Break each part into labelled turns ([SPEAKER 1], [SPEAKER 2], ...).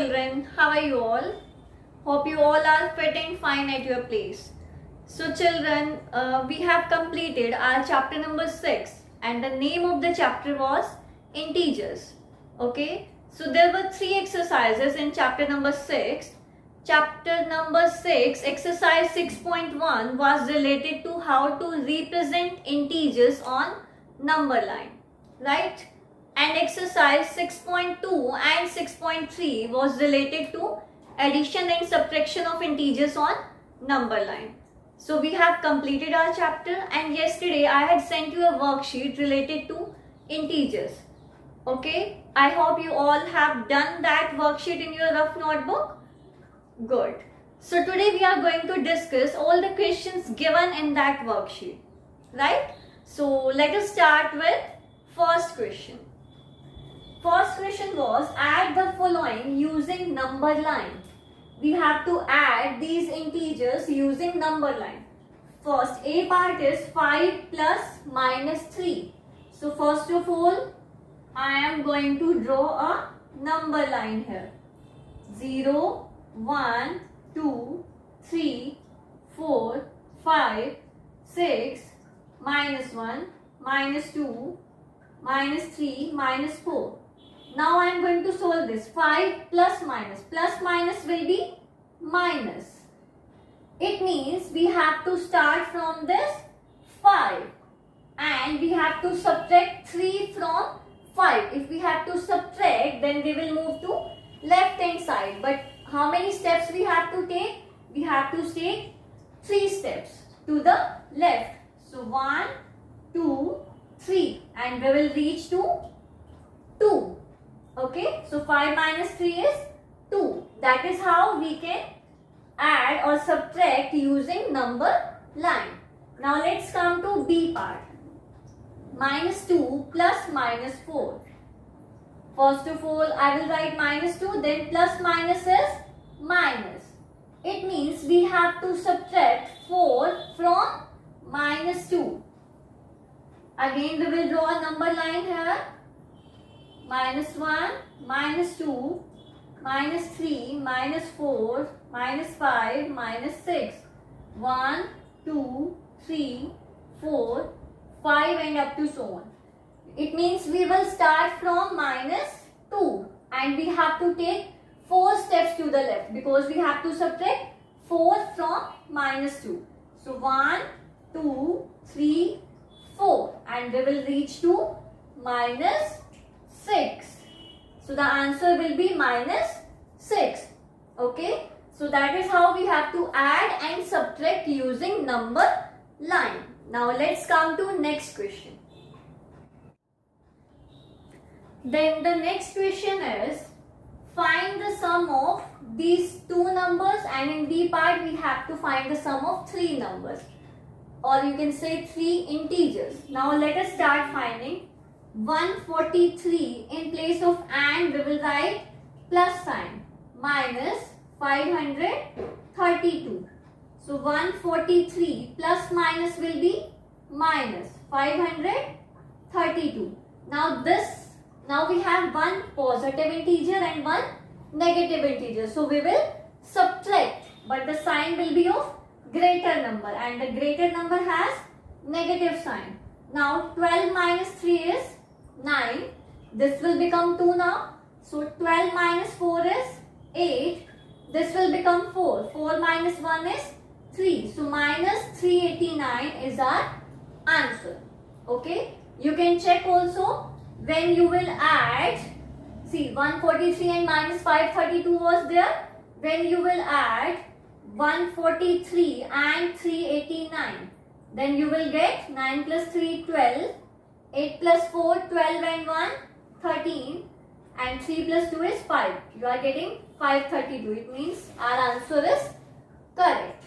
[SPEAKER 1] children, how are you all? Hope you all are fit and fine at your place. So children, we have completed our chapter number 6 and the name of the chapter was integers. Okay, so there were 3 exercises in chapter number 6. Chapter number 6, exercise 6.1 was related to how to represent integers on number line, right? And exercise 6.2 and 6.3 was related to addition and subtraction of integers on number line. So we have completed our chapter, and yesterday I had sent you a worksheet related to integers. Okay, I hope you all have done that worksheet in your rough notebook. Good. So today we are going to discuss all the questions given in that worksheet, right? So let us start with first question. First question was add the following using number line. We have to add these integers using number line. First, A part is 5 plus minus 3. So first of all, I am going to draw a number line here. 0, 1, 2, 3, 4, 5, 6, minus 1, minus 2, minus 3, minus 4. Now I am going to solve this. 5 plus minus. Plus minus will be minus. It means we have to start from this 5 and we have to subtract 3 from 5. If we have to subtract, then we will move to left hand side. But how many steps we have to take? We have to take 3 steps to the left. So 1, 2, 3 and we will reach to 2. Okay, so 5 minus 3 is 2. That is how we can add or subtract using number line. Now let's come to B part. Minus 2 plus minus 4. First of all, I will write minus 2, then plus minus is minus. It means we have to subtract 4 from minus 2. Again, we will draw a number line here. Minus 1, minus 2, minus 3, minus 4, minus 5, minus 6. 1, 2, 3, 4, 5 and up to so on. It means we will start from minus 2 and we have to take 4 steps to the left because we have to subtract 4 from minus 2. So 1, 2, 3, 4 and we will reach to minus 6. So the answer will be minus 6. Okay. So that is how we have to add and subtract using number line. Now let's come to next question. Then the next question is find the sum of these 2 numbers, and in B part we have to find the sum of 3 numbers, or you can say 3 integers. Now let us start finding. 143 in place of and we will write plus sign minus 532. So 143 plus minus will be minus 532. Now we have one positive integer and one negative integer. So we will subtract, but the sign will be of greater number and the greater number has negative sign. Now 12 minus 3 is 9. This will become 2 now. So 12 minus 4 is 8. This will become 4. 4 minus 1 is 3. So minus 389 is our answer. Okay. You can check also when you will add. See, 143 and minus 532 was there. When you will add 143 and 389, then you will get 9 plus 3, 12. 8 plus 4, 12 and 1, 13 and 3 plus 2 is 5. You are getting 532. It means our answer is correct.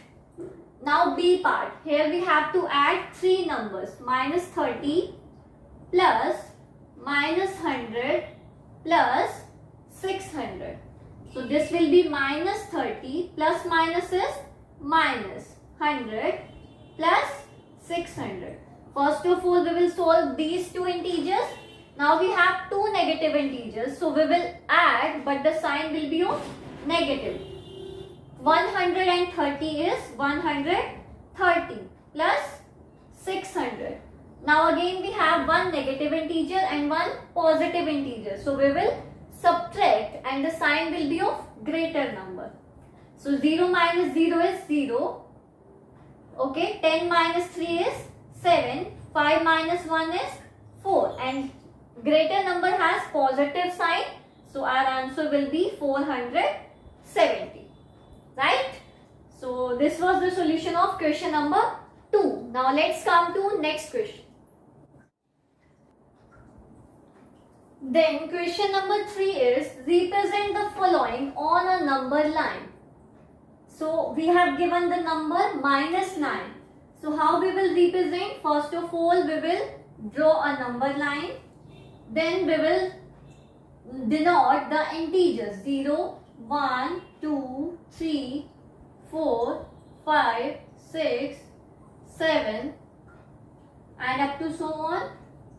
[SPEAKER 1] Now B part. Here we have to add 3 numbers. Minus 30 plus minus 100 plus 600. So this will be minus 30 plus minus is minus 100 plus 600. First of all, we will solve these 2 integers. Now we have two negative integers, so we will add, but the sign will be of negative. 130 is 130 plus 600. Now again we have one negative integer and one positive integer. So we will subtract and the sign will be of greater number. So 0 minus 0 is 0. Okay, 10 minus 3 is 7. 5 minus 1 is 4. And greater number has positive sign. So our answer will be 470. Right? So this was the solution of question number 2. Now let's come to next question. Then question number 3 is represent the following on a number line. So we have given the number minus 9. So how we will represent? First of all we will draw a number line. Then we will denote the integers 0, 1, 2, 3, 4, 5, 6, 7 and up to so on.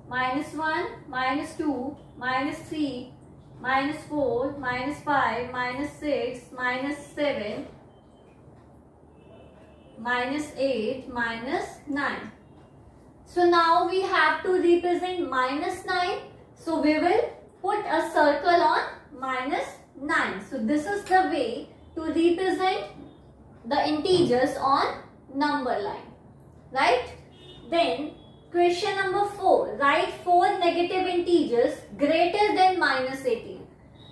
[SPEAKER 1] Minus 1, minus 2, minus 3, minus 4, minus 5, minus 6, minus 7, minus 8, minus 9. So now we have to represent minus 9. So we will put a circle on minus 9. So this is the way to represent the integers on number line. Right? Then question number 4. Write 4 negative integers greater than minus 18.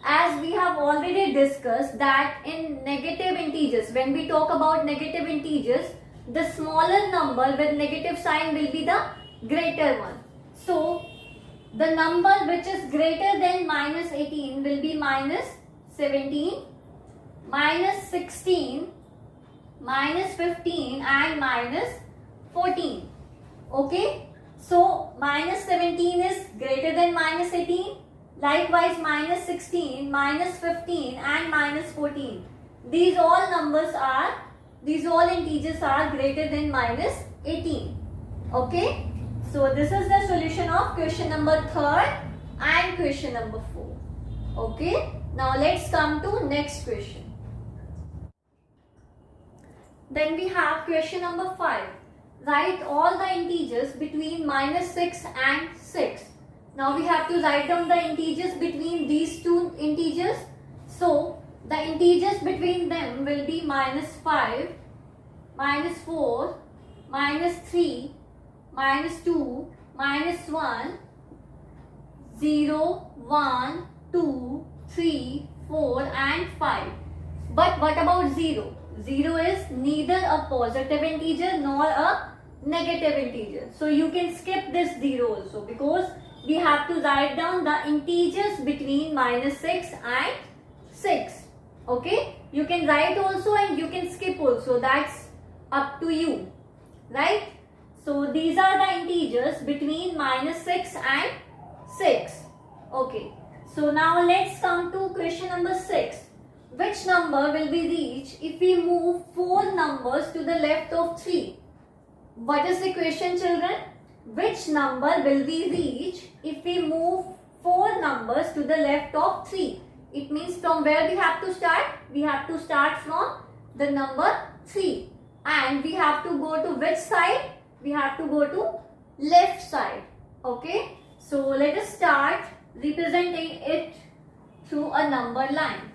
[SPEAKER 1] As we have already discussed that in negative integers, when we talk about negative integers, the smaller number with negative sign will be the greater one. So the number which is greater than minus 18 will be minus 17, minus 16, minus 15 and minus 14. Okay, so minus 17 is greater than minus 18. Likewise minus 16, minus 15 and minus 14. These all integers are greater than minus 18. Okay, so this is the solution of question number 3rd and question number 4. Okay, now let's come to next question. Then we have question number 5. Write all the integers between minus 6 and 6. Now we have to write down the integers between these two integers. So the integers between them will be minus 5, minus 4, minus 3, minus 2, minus 1, 0, 1, 2, 3, 4 and 5. But what about 0? 0 is neither a positive integer nor a negative integer. So you can skip this 0 also because we have to write down the integers between minus 6 and 6. Okay, you can write also and you can skip also, that's up to you. Right? So these are the integers between minus 6 and 6. Okay, so now let's come to question number 6. Which number will be reached if we move 4 numbers to the left of 3? What is the question, children? Which number will we reach if we move 4 numbers to the left of 3? It means from where we have to start? We have to start from the number 3. And we have to go to which side? We have to go to left side. Okay. So let us start representing it through a number line.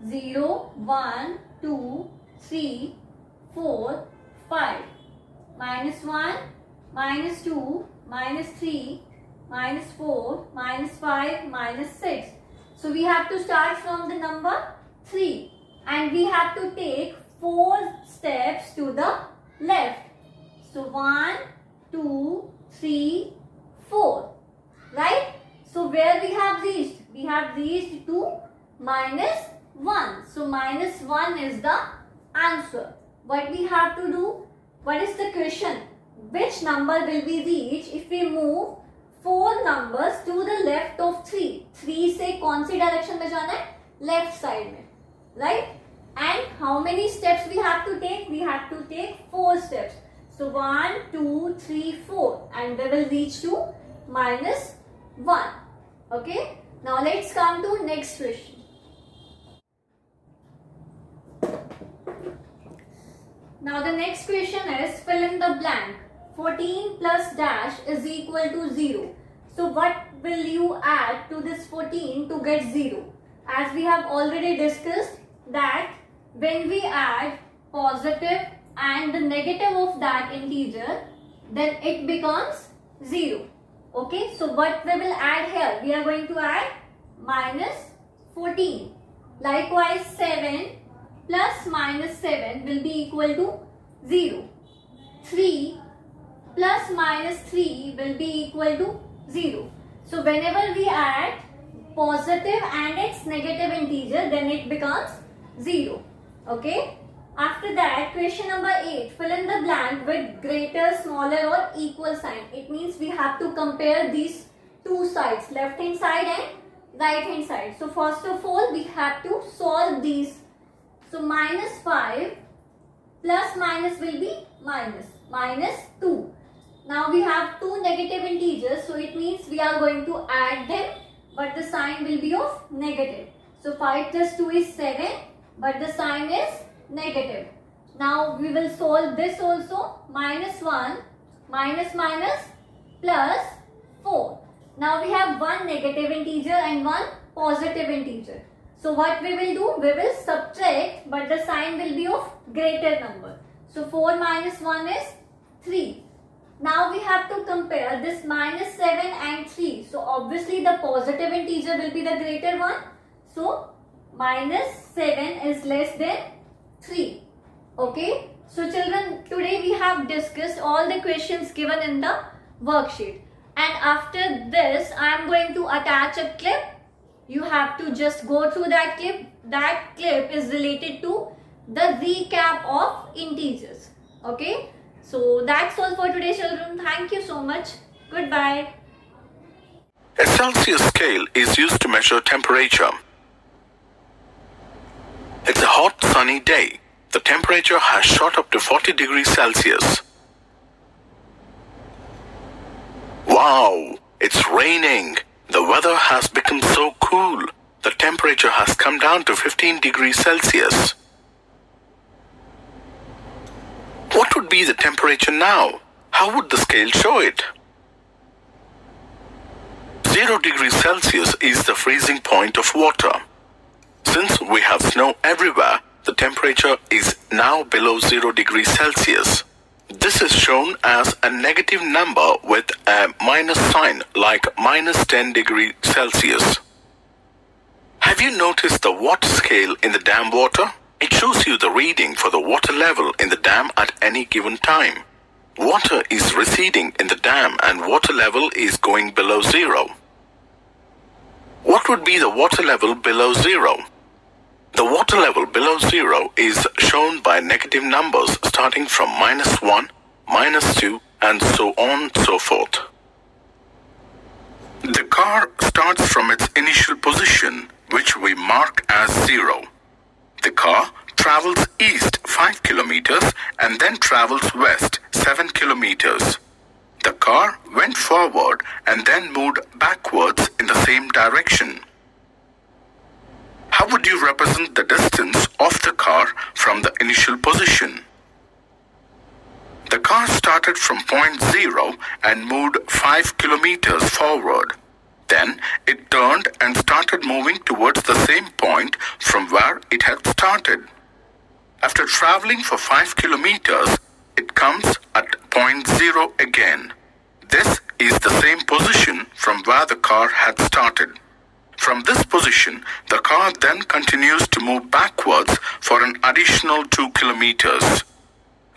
[SPEAKER 1] 0, 1, 2, 3, 4, 5. Minus 1, minus 2, minus 3, minus 4, minus 5, minus 6. So we have to start from the number 3 and we have to take 4 steps to the left. So 1, 2, 3, 4. Right? So where we have reached? We have reached to minus 1. So minus 1 is the answer. What we have to do? What is the question? Which number will we reach if we move 4 numbers to the left of 3? 3 से कौन सी direction में जाना है? Left side में. Right? And how many steps we have to take? We have to take 4 steps. So 1, 2, 3, 4 and we will reach to minus 1. Okay. Now let's come to next question. Now the next question is fill in the blank. 14 plus dash is equal to 0. So what will you add to this 14 to get 0? As we have already discussed that when we add positive and the negative of that integer, then it becomes 0. Okay, so what we will add here? We are going to add minus 14. Likewise 7 plus minus 7 will be equal to 0. 3 plus minus 3 will be equal to 0. So whenever we add positive and its negative integer, then it becomes 0. Okay. After that, question number 8. Fill in the blank with greater, smaller or equal sign. It means we have to compare these two sides, left hand side and right hand side. So first of all, we have to solve these. So minus 5 plus minus will be minus 2. Now we have two negative integers, so it means we are going to add them, but the sign will be of negative. So 5 plus 2 is 7, but the sign is negative. Now we will solve this also. Minus 1 minus plus 4. Now we have one negative integer and one positive integer. So what we will do? We will subtract, but the sign will be of greater number. So 4 minus 1 is 3. Now we have to compare this minus 7 and 3. So obviously the positive integer will be the greater one. So minus 7 is less than 3. Okay. So children, today we have discussed all the questions given in the worksheet. And after this, I am going to attach a clip. You have to just go through that clip. That clip is related to the recap of integers. Okay. So that's all for today, children. Thank you so much. Goodbye.
[SPEAKER 2] A Celsius scale is used to measure temperature. It's a hot, sunny day. The temperature has shot up to 40 degrees Celsius. Wow! It's raining. The weather has become so cool. The temperature has come down to 15 degrees Celsius. What would be the temperature now? How would the scale show it? 0 degrees Celsius is the freezing point of water. Since we have snow everywhere, the temperature is now below 0 degrees Celsius. This is shown as a negative number with a minus sign, like minus 10 degrees Celsius. Have you noticed the water scale in the dam water? It shows you the reading for the water level in the dam at any given time. Water is receding in the dam and water level is going below 0. What would be the water level below 0? The water level below 0 is shown by negative numbers starting from minus 1, minus 2 and so on so forth. The car starts from its initial position, which we mark as 0. The car travels east 5 kilometers and then travels west 7 kilometers. The car went forward and then moved backwards in the same direction. How would you represent the distance of the car from the initial position? The car started from point 0 and moved 5 kilometers forward. Then it turned and started moving towards the same point from where it had started. After traveling for 5 kilometers, it comes at point 0 again. This is the same position from where the car had started. From this position, the car then continues to move backwards for an additional 2 kilometers.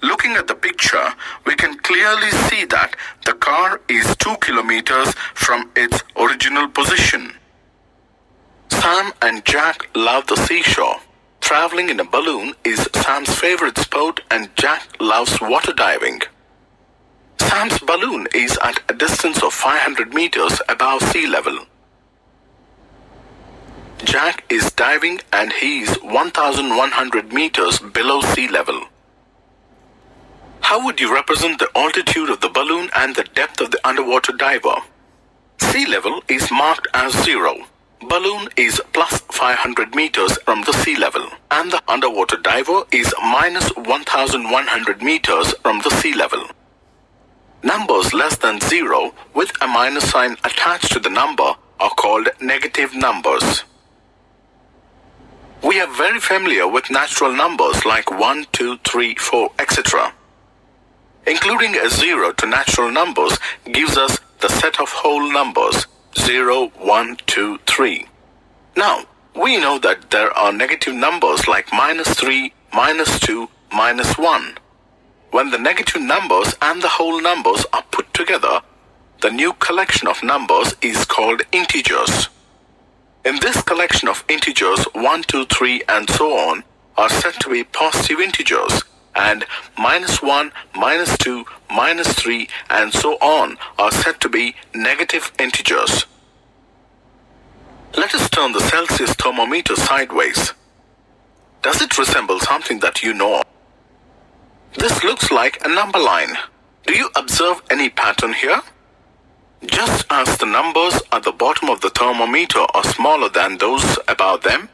[SPEAKER 2] Looking at the picture, we can clearly see that the car is 2 kilometers from its original position. Sam and Jack love the seashore. Traveling in a balloon is Sam's favorite sport and Jack loves water diving. Sam's balloon is at a distance of 500 meters above sea level. Jack is diving and he is 1,100 meters below sea level. How would you represent the altitude of the balloon and the depth of the underwater diver? Sea level is marked as 0. Balloon is plus 500 meters from the sea level. And the underwater diver is minus 1100 meters from the sea level. Numbers less than 0 with a minus sign attached to the number are called negative numbers. We are very familiar with natural numbers like 1, 2, 3, 4, etc. Including a 0 to natural numbers gives us the set of whole numbers 0, 1, 2, 3. Now, we know that there are negative numbers like minus 3, minus 2, minus 1. When the negative numbers and the whole numbers are put together, the new collection of numbers is called integers. In this collection of integers 1, 2, 3 and so on are said to be positive integers, and minus 1, minus 2, minus 3 and so on are said to be negative integers. Let us turn the Celsius thermometer sideways. Does it resemble something that you know of? This looks like a number line. Do you observe any pattern here? Just as the numbers at the bottom of the thermometer are smaller than those above them,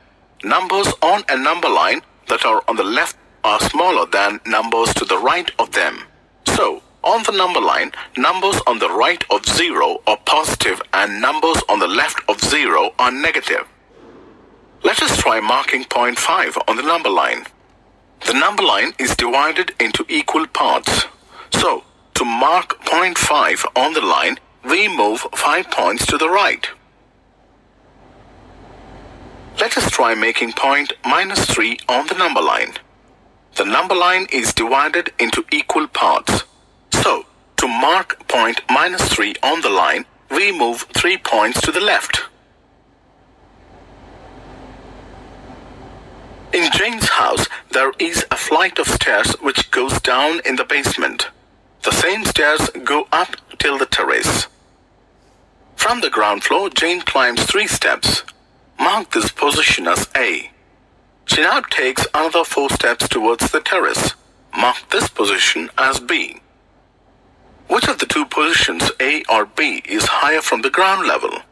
[SPEAKER 2] numbers on a number line that are on the left are smaller than numbers to the right of them. So, on the number line, numbers on the right of 0 are positive and numbers on the left of 0 are negative. Let us try marking point 5 on the number line. The number line is divided into equal parts. So, to mark point 5 on the line, we move 5 points to the right. Let us try making point minus 3 on the number line. The number line is divided into equal parts. So, to mark point minus 3 on the line, we move 3 points to the left. In Jane's house, there is a flight of stairs which goes down in the basement. The same stairs go up till the terrace. From the ground floor, Jane climbs 3 steps. Mark this position as A. She now takes another 4 steps towards the terrace. Mark this position as B. Which of the 2 positions, A or B, is higher from the ground level?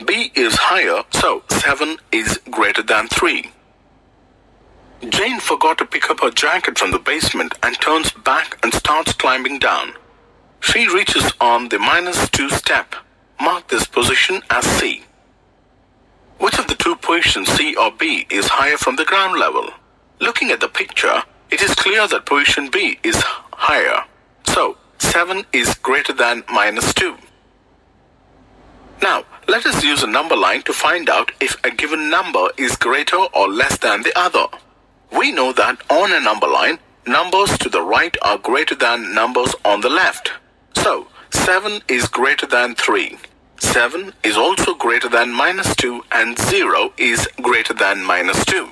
[SPEAKER 2] B is higher, so 7 is greater than 3. Jane forgot to pick up her jacket from the basement and turns back and starts climbing down. She reaches on the minus 2 step. Mark this position as C. Which of the 2 positions, C or B, is higher from the ground level? Looking at the picture, it is clear that position B is higher. So, 7 is greater than minus 2. Now, let us use a number line to find out if a given number is greater or less than the other. We know that on a number line, numbers to the right are greater than numbers on the left. So, 7 is greater than 3. 7 is also greater than minus 2 and 0 is greater than minus 2.